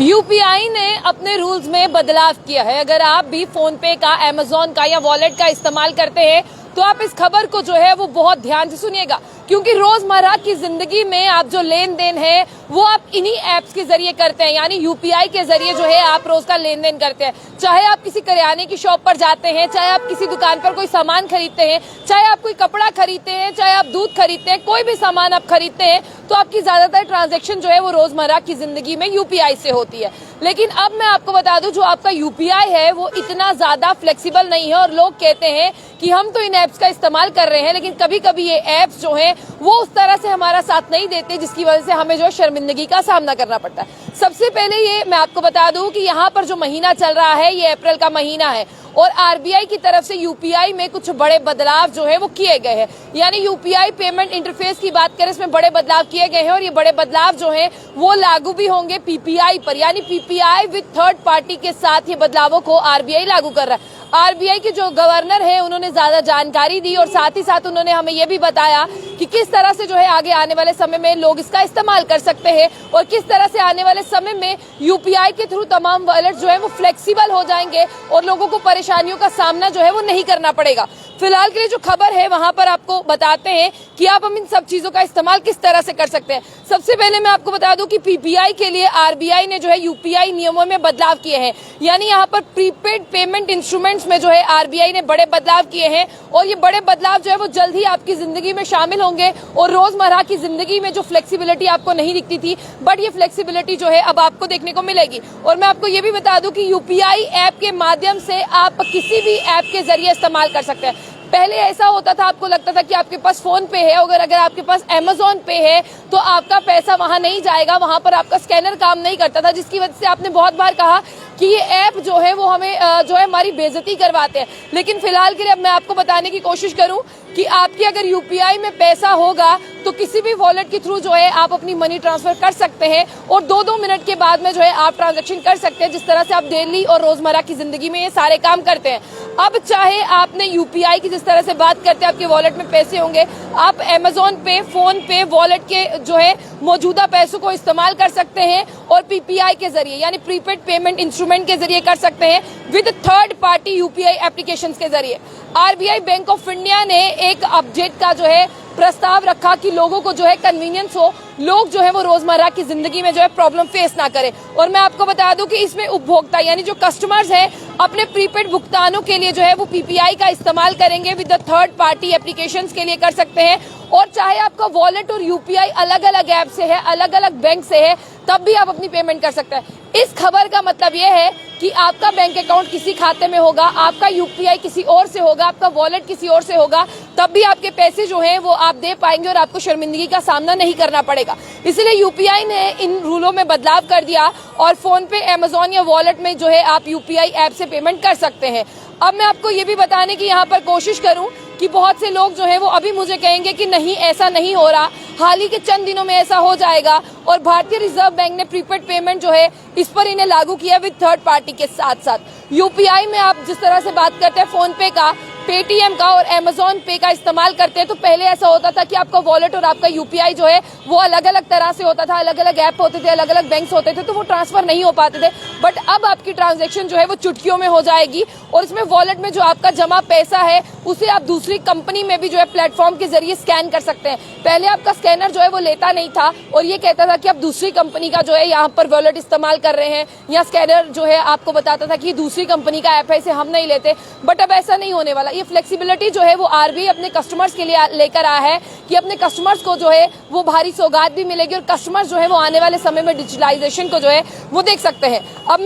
UPI ने अपने rules में बदलाव किया है। अगर आप भी फोन पे का, अमेजोन का या वॉलेट का इस्तेमाल करते हैं तो आप इस खबर को जो है वो बहुत ध्यान से सुनिएगा, क्योंकि रोजमर्रा की जिंदगी में आप जो लेन देन है वो आप इन्हीं एप्स के जरिए करते हैं। यानी यूपीआई के जरिए जो है आप रोज का लेन देन करते हैं। चाहे आप किसी करियाने की शॉप पर जाते हैं, चाहे आप किसी दुकान पर कोई सामान खरीदते हैं, चाहे आप कोई कपड़ा खरीदते हैं, चाहे आप दूध खरीदते हैं, कोई भी सामान आप खरीदते हैं तो आपकी ज्यादातर ट्रांजैक्शन जो है वो रोजमर्रा की जिंदगी में यूपीआई से होती है। लेकिन अब मैं आपको बता दूं, जो आपका यूपीआई है वो इतना ज्यादा फ्लेक्सिबल नहीं है। और लोग कहते हैं कि हम तो इन एप्स का इस्तेमाल कर रहे हैं, लेकिन कभी कभी ये एप्स जो है वो उस तरह से हमारा साथ नहीं देते, जिसकी वजह से हमें जो शर्मिंदगी का सामना करना पड़ता है। सबसे पहले ये मैं आपको बता दूं कि यहाँ पर जो महीना चल रहा है ये अप्रैल का महीना है और आरबीआई की तरफ से यूपीआई में कुछ बड़े बदलाव जो है वो किए गए हैं। यानी यूपीआई पेमेंट इंटरफेस की बात करें, इसमें बड़े बदलाव किए गए हैं और ये बड़े बदलाव जो है वो लागू भी होंगे पीपीआई पर। यानी पीपीआई विद थर्ड पार्टी के साथ ये बदलावों को आरबीआई लागू कर रहा है। आरबीआई के जो गवर्नर है उन्होंने ज्यादा जानकारी दी और साथ ही साथ उन्होंने हमें ये भी बताया कि किस तरह से जो है आगे आने वाले समय में लोग इसका इस्तेमाल कर सकते हैं और किस तरह से आने वाले समय में यूपीआई के थ्रू तमाम वॉलेट जो है वो फ्लेक्सिबल हो जाएंगे और लोगों को परेशानियों का सामना जो है वो नहीं करना पड़ेगा। फिलहाल के लिए जो खबर है वहां पर आपको बताते हैं कि आप हम इन सब चीजों का इस्तेमाल किस तरह से कर सकते हैं। सबसे पहले मैं आपको बता दूं कि पीपीआई के लिए आरबीआई ने जो है यूपीआई नियमों में बदलाव किए हैं। यानी यहाँ पर प्रीपेड पेमेंट इंस्ट्रूमेंट्स में जो है आरबीआई ने बड़े बदलाव किए हैं और ये बड़े बदलाव जो है वो जल्द ही आपकी जिंदगी में शामिल होंगे और रोजमर्रा की जिंदगी में जो फ्लेक्सिबिलिटी आपको नहीं दिखती थी, बट ये फ्लेक्सिबिलिटी जो है अब आपको देखने को मिलेगी। और मैं आपको ये भी बता दूं कि यूपीआई ऐप के माध्यम से आप किसी भी ऐप के जरिए इस्तेमाल कर सकते हैं। पहले ऐसा होता था, आपको लगता था कि आपके पास फोन पे है, अगर आपके पास अमेजोन पे है तो आपका पैसा वहां नहीं जाएगा, वहां पर आपका स्कैनर काम नहीं करता था, जिसकी वजह से आपने बहुत बार कहा कि ये ऐप जो है वो हमें जो है हमारी बेइज्जती करवाते हैं। लेकिन फिलहाल के लिए अब मैं आपको बताने की कोशिश करूं कि आपके अगर यूपीआई में पैसा होगा तो किसी भी वॉलेट के थ्रू जो है आप अपनी मनी ट्रांसफर कर सकते हैं और 2-2 मिनट के बाद में जो है आप ट्रांजैक्शन कर सकते हैं, जिस तरह से आप डेली और रोजमर्रा की जिंदगी में ये सारे काम करते हैं। अब चाहे आपने यूपीआई की जिस तरह से बात करते हैं आपके वॉलेट में पैसे होंगे, आप अमेजोन पे, फोन पे, वॉलेट के जो है मौजूदा पैसों को इस्तेमाल कर सकते हैं और पीपीआई के जरिए यानी प्रीपेड पेमेंट इंस्ट्रूमेंट के जरिए कर सकते हैं with third party UPI applications के जरिए। आरबीआई बैंक ऑफ इंडिया ने एक अपडेट का जो है प्रस्ताव रखा कि लोगों को जो है कन्वीनियंस हो, लोग जो है वो रोजमर्रा की जिंदगी में जो है प्रॉब्लम फेस ना करें। और मैं आपको बता दूं कि इसमें उपभोक्ता यानी जो कस्टमर्स हैं अपने प्रीपेड भुगतानों के लिए जो है वो पीपीआई का इस्तेमाल करेंगे with the third party applications के लिए कर सकते हैं। और चाहे आपका वॉलेट और यूपीआई अलग अलग ऐप से है, अलग अलग बैंक से है, तब भी आप अपनी पेमेंट कर सकते हैं। इस खबर का मतलब यह है कि आपका बैंक अकाउंट किसी खाते में होगा, आपका यूपीआई किसी और से होगा, आपका वॉलेट किसी और से होगा, तब भी आपके पैसे जो हैं वो आप दे पाएंगे और आपको शर्मिंदगी का सामना नहीं करना पड़ेगा। इसलिए यूपीआई ने इन रूलों में बदलाव कर दिया और फोन पे, अमेजोन या वॉलेट में जो है आप यूपीआई ऐप से पेमेंट कर सकते हैं। अब मैं आपको ये भी बताने की यहाँ पर कोशिश करूं कि बहुत से लोग जो है वो अभी मुझे कहेंगे कि नहीं, ऐसा नहीं हो रहा, हाल ही के चंद दिनों में ऐसा हो जाएगा। और भारतीय रिजर्व बैंक ने प्रीपेड पेमेंट जो है इस पर इन्हें लागू किया विद थर्ड पार्टी के साथ साथ। यूपीआई में आप जिस तरह से बात करते हैं फोन पे का, पेटीएम का और अमेजोन पे का इस्तेमाल करते हैं, तो पहले ऐसा होता था कि आपका वॉलेट और आपका यूपीआई जो है वो अलग अलग तरह से होता था, अलग अलग ऐप होते थे, अलग अलग बैंक्स होते थे, तो वो ट्रांसफर नहीं हो पाते थे। बट अब आपकी ट्रांजैक्शन जो है वो चुटकियों में हो जाएगी और इसमें वॉलेट में जो आपका जमा पैसा है उसे आप दूसरी कंपनी में भी जो है प्लेटफॉर्म के जरिए स्कैन कर सकते हैं। पहले आपका स्कैनर जो है वो लेता नहीं था और ये कहता था कि आप दूसरी कंपनी का जो है यहाँ पर वॉलेट इस्तेमाल कर रहे हैं, या स्कैनर जो है आपको बताता था कि ये दूसरी कंपनी का ऐप है, इसे हम नहीं लेते। बट अब ऐसा नहीं होने वाला। ये फ्लेक्सिबिलिटी जो है वो आरबीआई अपने कस्टमर्स के लिए लेकर आया है कि अपने कस्टमर्स को जो है वो भारी सौगात भी मिलेगी और कस्टमर्स जो है वो आने वाले समय में डिजिटलाइजेशन को जो है वो देख सकते हैं। अब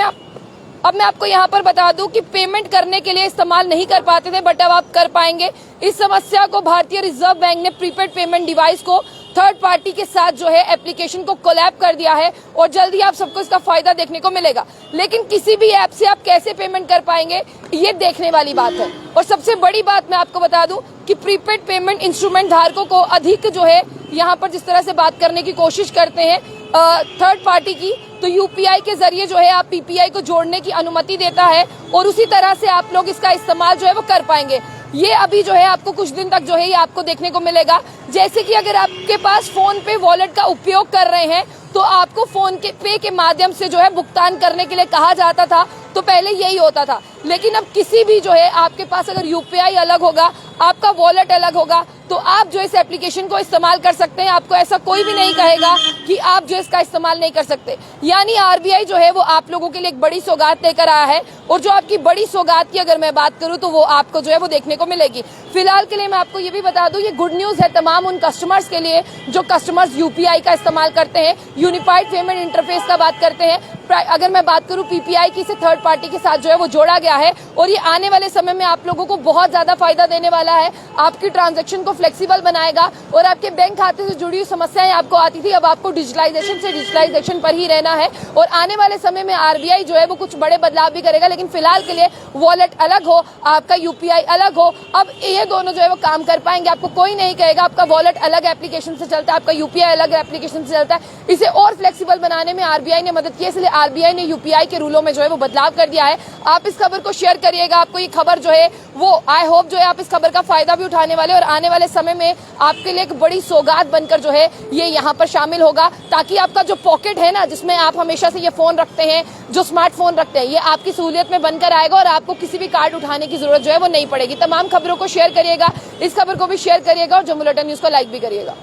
मैं आपको यहाँ पर बता दूं कि पेमेंट करने के लिए इस्तेमाल नहीं कर पाते थे, बट अब आप कर पाएंगे। इस समस्या को भारतीय रिजर्व बैंक ने प्रीपेड पेमेंट डिवाइस को थर्ड पार्टी के साथ जो है एप्लीकेशन को कोलैब कर दिया है और जल्दी आप सबको इसका फायदा देखने को मिलेगा। लेकिन किसी भी ऐप से आप कैसे पेमेंट कर पाएंगे ये देखने वाली बात है। और सबसे बड़ी बात मैं आपको बता दूं कि प्रीपेड पेमेंट इंस्ट्रूमेंट धारकों को अधिक जो है यहाँ पर जिस तरह से बात करने की कोशिश करते हैं थर्ड पार्टी की, तो यूपीआई के जरिए जो है आप पीपीआई को जोड़ने की अनुमति देता है और उसी तरह से आप लोग इसका इस्तेमाल जो है वो कर पाएंगे। ये अभी जो है आपको कुछ दिन तक जो है ये आपको देखने को मिलेगा। जैसे कि अगर आपके पास फोन पे वॉलेट का उपयोग कर रहे हैं तो आपको फोन के पे के माध्यम से जो है भुगतान करने के लिए कहा जाता था। तो पहले यही होता था, लेकिन अब किसी भी जो है आपके पास अगर यूपीआई अलग होगा, आपका वॉलेट अलग होगा, तो आप जो इस एप्लीकेशन को इस्तेमाल कर सकते हैं। आपको ऐसा कोई भी नहीं कहेगा कि आप जो इसका इस्तेमाल नहीं कर सकते। यानी आरबीआई जो है वो आप लोगों के लिए एक बड़ी सौगात लेकर आया है, और जो आपकी बड़ी सौगात की अगर मैं बात करूं तो वो आपको जो है वो देखने को मिलेगी। फिलहाल के लिए मैं आपको ये भी बता दूं, ये गुड न्यूज है तमाम उन कस्टमर्स के लिए जो कस्टमर्स यूपीआई का इस्तेमाल करते हैं, यूनिफाइड पेमेंट इंटरफेस का बात करते हैं। अगर मैं बात करूं पीपीआई की, से थर्ड पार्टी के साथ जो है वो जोड़ा गया है, और ये आने वाले समय में आप लोगों को बहुत ज्यादा फायदा देने वाला है। आपकी ट्रांजैक्शन को फ्लेक्सिबल बनाएगा, और आपके बैंक खाते से जुड़ी हुई समस्याएं आपको आती थी, अब आपको डिजिटलाइजेशन से डिजिटलाइजेशन पर ही रहना है। और आने वाले समय में आरबीआई जो है वो कुछ बड़े बदलाव भी करेगा, लेकिन फिलहाल के लिए वॉलेट अलग हो, आपका यूपीआई अलग हो, अब ये दोनों जो है वो काम कर पाएंगे। आपको कोई नहीं कहेगा आपका वॉलेट अलग एप्लीकेशन से चलता है, आपका यूपीआई अलग एप्लीकेशन से चलता है। इसे और फ्लेक्सिबल बनाने में आरबीआई ने मदद की है, इसलिए आरबीआई ने यूपीआई के रूलों में जो है वो बदलाव कर दिया है। आप इस खबर को शेयर करिएगा, आपको ये खबर जो है वो आई होप जो है आप इस खबर का फायदा भी उठाने वाले, और आने वाले समय में आपके लिए एक बड़ी सौगात बनकर जो है ये यहाँ पर शामिल होगा, ताकि आपका जो पॉकेट है ना, जिसमें आप हमेशा से ये फोन रखते हैं, जो स्मार्टफोन रखते हैं, ये आपकी सहूलियत में बनकर आएगा, और आपको किसी भी कार्ड उठाने की जरूरत जो है वो नहीं पड़ेगी। तमाम खबरों को शेयर करिएगा, इस खबर को भी शेयर करिएगा, और जम्मू बुलेटिन न्यूज को लाइक भी करिएगा।